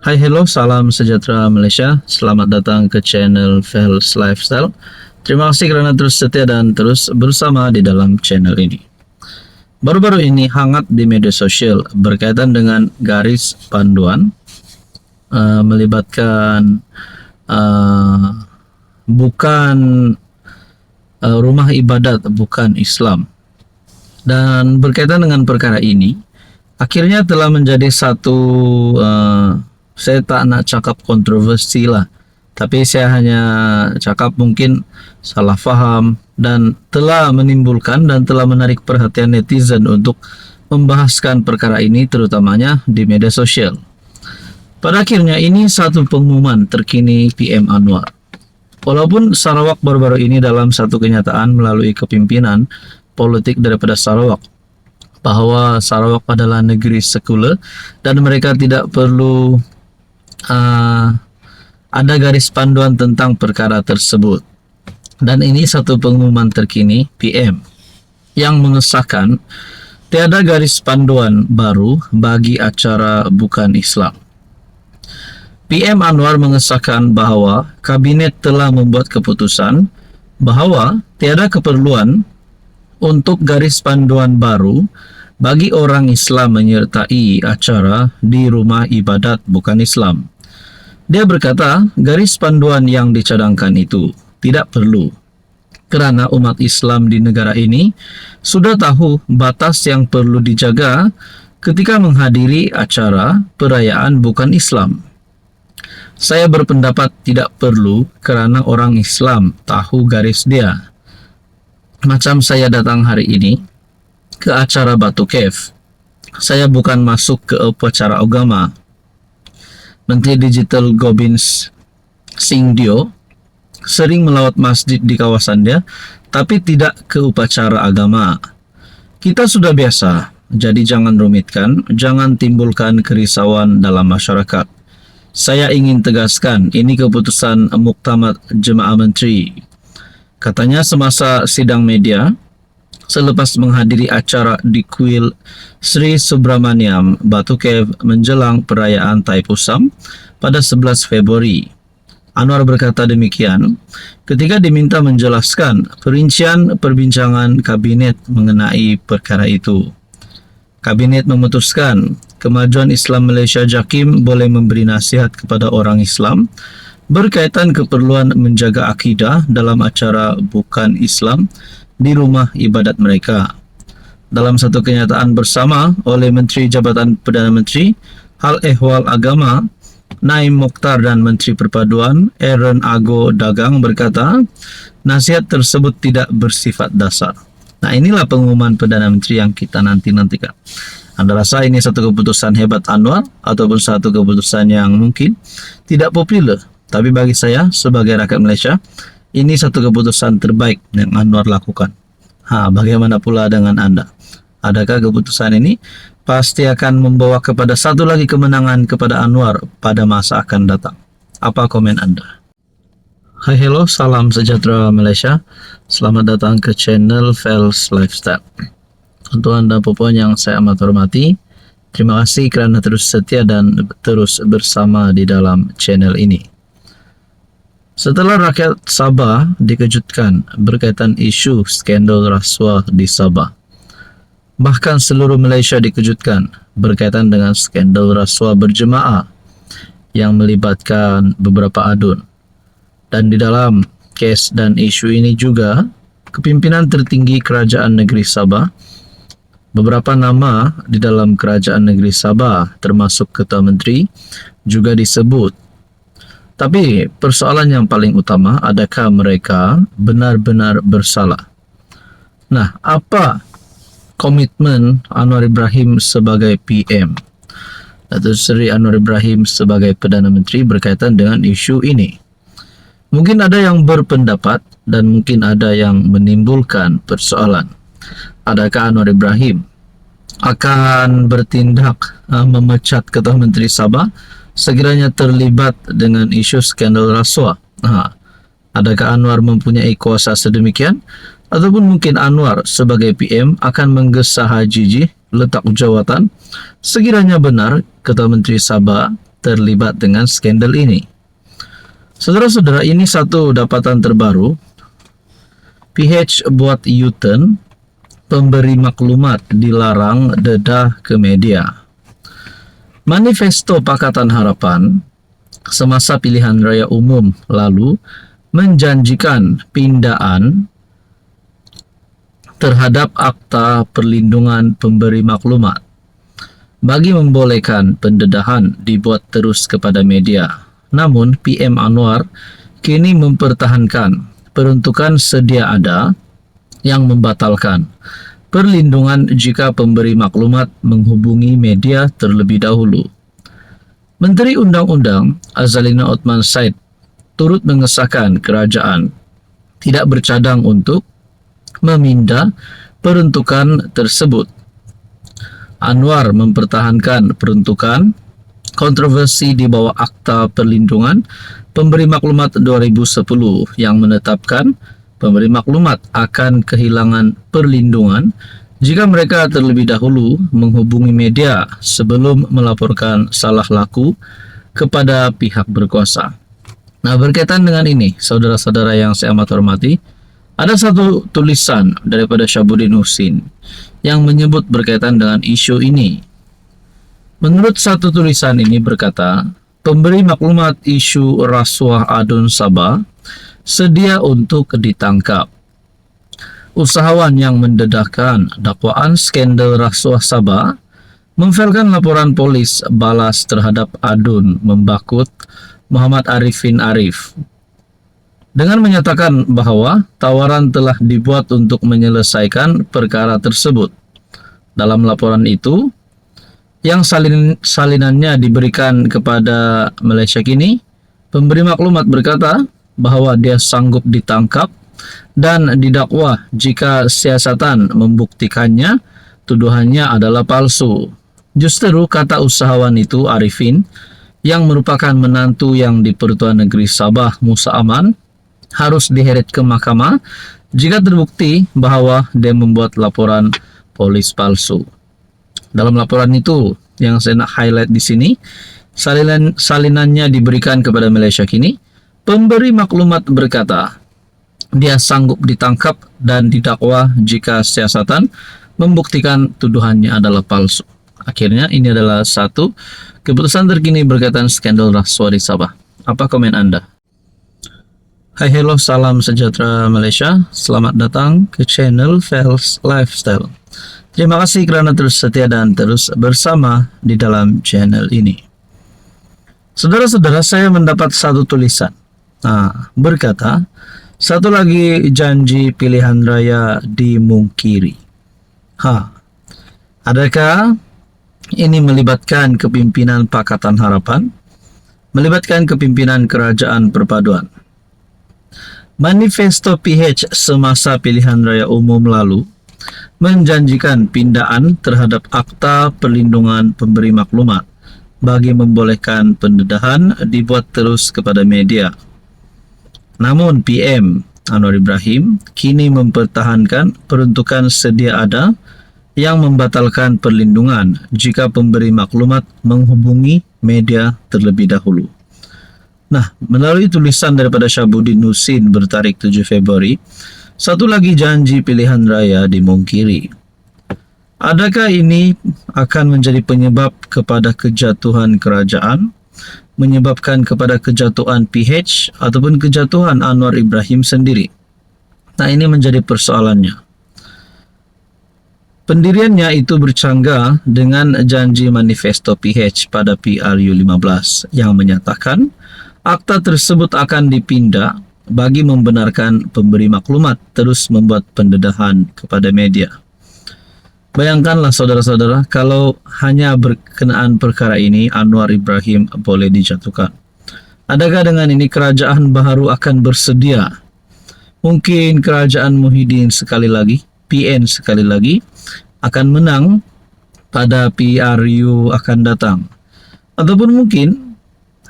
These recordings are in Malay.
Hai, hello, salam sejahtera Malaysia. Selamat datang ke channel Fels Lifestyle. Terima kasih kerana terus setia dan terus bersama di dalam channel ini. Baru-baru ini hangat di media sosial berkaitan dengan garis panduan melibatkan bukan rumah ibadat, bukan Islam. Dan berkaitan dengan perkara ini, akhirnya telah menjadi satu saya tak nak cakap kontroversi lah, tapi saya hanya cakap mungkin salah faham dan telah menimbulkan dan telah menarik perhatian netizen untuk membahaskan perkara ini, terutamanya di media sosial. Pada akhirnya ini satu pengumuman terkini PM Anwar. Walaupun Sarawak baru-baru ini dalam satu kenyataan melalui kepimpinan politik daripada Sarawak bahawa Sarawak adalah negeri sekular dan mereka tidak perlu ada garis panduan tentang perkara tersebut. Dan ini satu pengumuman terkini PM yang mengesahkan tiada garis panduan baru bagi acara bukan Islam. PM Anwar mengesahkan bahawa kabinet telah membuat keputusan bahawa tiada keperluan untuk garis panduan baru bagi orang Islam menyertai acara di rumah ibadat bukan Islam. Dia berkata, garis panduan yang dicadangkan itu tidak perlu kerana umat Islam di negara ini sudah tahu batas yang perlu dijaga ketika menghadiri acara perayaan bukan Islam. Saya berpendapat tidak perlu kerana orang Islam tahu garis dia. Macam saya datang hari ini ke acara Batu Cave. Saya bukan masuk ke upacara agama. Menteri Digital Gobind Singh Dio sering melawat masjid di kawasan dia, tapi tidak ke upacara agama. Kita sudah biasa, jadi jangan rumitkan, jangan timbulkan kerisauan dalam masyarakat. Saya ingin tegaskan, ini keputusan Muktamar Jemaah Menteri. Katanya semasa sidang media, selepas menghadiri acara di kuil Sri Subramaniam Batu Cave menjelang perayaan Thaipusam pada 11 Februari. Anwar berkata demikian ketika diminta menjelaskan perincian perbincangan kabinet mengenai perkara itu. Kabinet memutuskan Kemajuan Islam Malaysia JAKIM boleh memberi nasihat kepada orang Islam berkaitan keperluan menjaga akidah dalam acara bukan Islam di rumah ibadat mereka. Dalam satu kenyataan bersama oleh Menteri Jabatan Perdana Menteri, Hal Ehwal Agama, Naim Mokhtar dan Menteri Perpaduan, Aaron Ago Dagang berkata, nasihat tersebut tidak bersifat dasar. Nah, inilah pengumuman Perdana Menteri yang kita nanti-nantikan. Anda rasa ini satu keputusan hebat Anwar ataupun satu keputusan yang mungkin tidak popular? Tapi bagi saya sebagai rakyat Malaysia, ini satu keputusan terbaik yang Anwar lakukan. Bagaimana pula dengan Anda? Adakah keputusan ini pasti akan membawa kepada satu lagi kemenangan kepada Anwar pada masa akan datang? Apa komen Anda? Hai, hello, salam sejahtera Malaysia. Selamat datang ke channel Fels Lifestyle. Untuk Anda puan yang saya amat hormati, terima kasih kerana terus setia dan terus bersama di dalam channel ini. Setelah rakyat Sabah dikejutkan berkaitan isu skandal rasuah di Sabah, bahkan seluruh Malaysia dikejutkan berkaitan dengan skandal rasuah berjemaah yang melibatkan beberapa adun. Dan di dalam kes dan isu ini juga, kepimpinan tertinggi Kerajaan Negeri Sabah, beberapa nama di dalam Kerajaan Negeri Sabah termasuk Ketua Menteri juga disebut. Tapi persoalan yang paling utama, adakah mereka benar-benar bersalah? Nah, apa komitmen Anwar Ibrahim sebagai PM atau Seri Anwar Ibrahim sebagai Perdana Menteri berkaitan dengan isu ini? Mungkin ada yang berpendapat dan mungkin ada yang menimbulkan persoalan. Adakah Anwar Ibrahim akan bertindak memecat Ketua Menteri Sabah sekiranya terlibat dengan isu skandal rasuah? Adakah Anwar mempunyai kuasa sedemikian? Ataupun mungkin Anwar sebagai PM akan menggesa Haji letak jawatan sekiranya benar Ketua Menteri Sabah terlibat dengan skandal ini. Saudara-saudara, ini satu dapatan terbaru. PH buat U-turn, pemberi maklumat dilarang dedah ke media. Manifesto Pakatan Harapan semasa pilihan raya umum lalu menjanjikan pindaan terhadap Akta Perlindungan Pemberi Maklumat bagi membolehkan pendedahan dibuat terus kepada media. Namun PM Anwar kini mempertahankan peruntukan sedia ada yang membatalkan perlindungan jika pemberi maklumat menghubungi media terlebih dahulu. Menteri Undang-Undang Azalina Othman Said turut mengesahkan kerajaan tidak bercadang untuk meminda peruntukan tersebut. Anwar mempertahankan peruntukan kontroversi di bawah Akta Perlindungan Pemberi Maklumat 2010 yang menetapkan pemberi maklumat akan kehilangan perlindungan jika mereka terlebih dahulu menghubungi media sebelum melaporkan salah laku kepada pihak berkuasa. Nah, berkaitan dengan ini, saudara-saudara yang saya amat hormati, ada satu tulisan daripada Syabuddin Husin yang menyebut berkaitan dengan isu ini. Menurut satu tulisan ini berkata, pemberi maklumat isu rasuah Adun Sabah sedia untuk ditangkap. Usahawan yang mendedahkan dakwaan skandal rasuah Sabah memfailkan laporan polis balas terhadap Adun membakut Muhammad Arifin Arif dengan menyatakan bahwa tawaran telah dibuat untuk menyelesaikan perkara tersebut. Dalam laporan itu, yang salinannya diberikan kepada Malaysia kini, pemberi maklumat berkata bahwa dia sanggup ditangkap dan didakwa jika siasatan membuktikannya tuduhannya adalah palsu. Justru kata usahawan itu, Arifin, yang merupakan menantu yang di Pertuan Negeri Sabah Musa Aman, harus diheret ke mahkamah jika terbukti bahwa dia membuat laporan polis palsu. Dalam laporan itu yang saya nak highlight di sini, salinannya diberikan kepada Malaysia kini. Pemberi maklumat berkata, dia sanggup ditangkap dan didakwa jika siasatan membuktikan tuduhannya adalah palsu. Akhirnya ini adalah satu keputusan terkini berkaitan skandal rasuah di Sabah. Apa komen Anda? Hai, hello, salam sejahtera Malaysia. Selamat datang ke channel Fels Lifestyle. Terima kasih kerana terus setia dan terus bersama di dalam channel ini. Saudara-saudara, saya mendapat satu tulisan. Berkata, satu lagi janji pilihan raya dimungkiri. Adakah ini melibatkan kepimpinan Pakatan Harapan? Melibatkan kepimpinan Kerajaan Perpaduan? Manifesto PH semasa pilihan raya umum lalu menjanjikan pindaan terhadap Akta Perlindungan Pemberi Maklumat bagi membolehkan pendedahan dibuat terus kepada media. Namun PM Anwar Ibrahim kini mempertahankan peruntukan sedia ada yang membatalkan perlindungan jika pemberi maklumat menghubungi media terlebih dahulu. Nah, melalui tulisan daripada Syabuddin Husin bertarikh 7 Februari, satu lagi janji pilihan raya dimungkiri. Adakah ini akan menjadi penyebab kepada kejatuhan kerajaan, menyebabkan kepada kejatuhan PH ataupun kejatuhan Anwar Ibrahim sendiri? Nah, ini menjadi persoalannya. Pendiriannya itu bercanggah dengan janji manifesto PH pada PRU15 yang menyatakan akta tersebut akan dipindah bagi membenarkan pemberi maklumat terus membuat pendedahan kepada media. Bayangkanlah saudara-saudara, kalau hanya berkenaan perkara ini Anwar Ibrahim boleh dijatuhkan. Adakah dengan ini kerajaan baharu akan bersedia? Mungkin kerajaan Muhyiddin sekali lagi, PN sekali lagi, akan menang pada PRU akan datang. Ataupun mungkin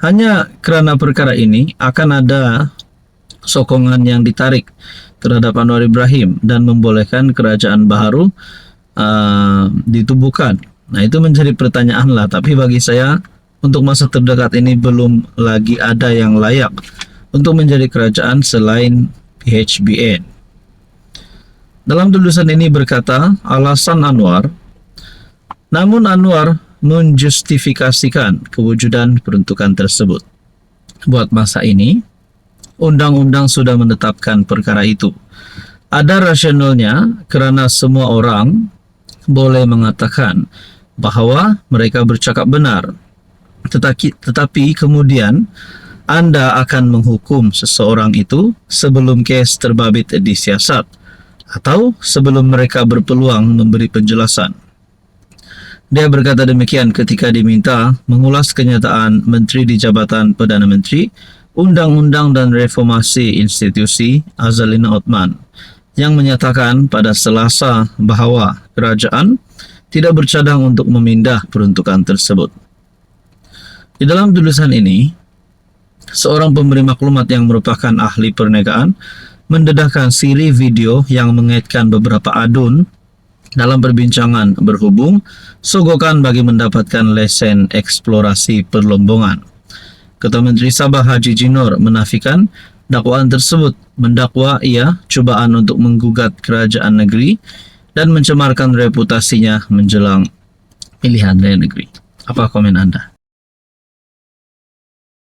hanya kerana perkara ini akan ada sokongan yang ditarik terhadap Anwar Ibrahim dan membolehkan kerajaan baharu ditubuhkan. Nah, itu menjadi pertanyaan lah. Tapi bagi saya, untuk masa terdekat ini belum lagi ada yang layak untuk menjadi kerajaan selain PHBN. Dalam tulisan ini berkata alasan Anwar, namun Anwar menjustifikasikan kewujudan peruntukan tersebut. Buat masa ini, undang-undang sudah menetapkan perkara itu. Ada rasionalnya kerana semua orang boleh mengatakan bahawa mereka bercakap benar. Tetapi kemudian anda akan menghukum seseorang itu sebelum kes terbabit disiasat atau sebelum mereka berpeluang memberi penjelasan. Dia berkata demikian ketika diminta mengulas kenyataan Menteri di Jabatan Perdana Menteri, Undang-Undang dan Reformasi Institusi Azalina Othman yang menyatakan pada Selasa bahawa kerajaan tidak bercadang untuk memindah peruntukan tersebut. Di dalam tulisan ini, seorang pemberi maklumat yang merupakan ahli perniagaan mendedahkan siri video yang mengaitkan beberapa adun dalam perbincangan berhubung sogokan bagi mendapatkan lesen eksplorasi perlombongan. Ketua Menteri Sabah Haji Jinor menafikan dakwaan tersebut mendakwa ia cubaan untuk menggugat kerajaan negeri dan mencemarkan reputasinya menjelang pilihan raya negeri. Apa komen anda?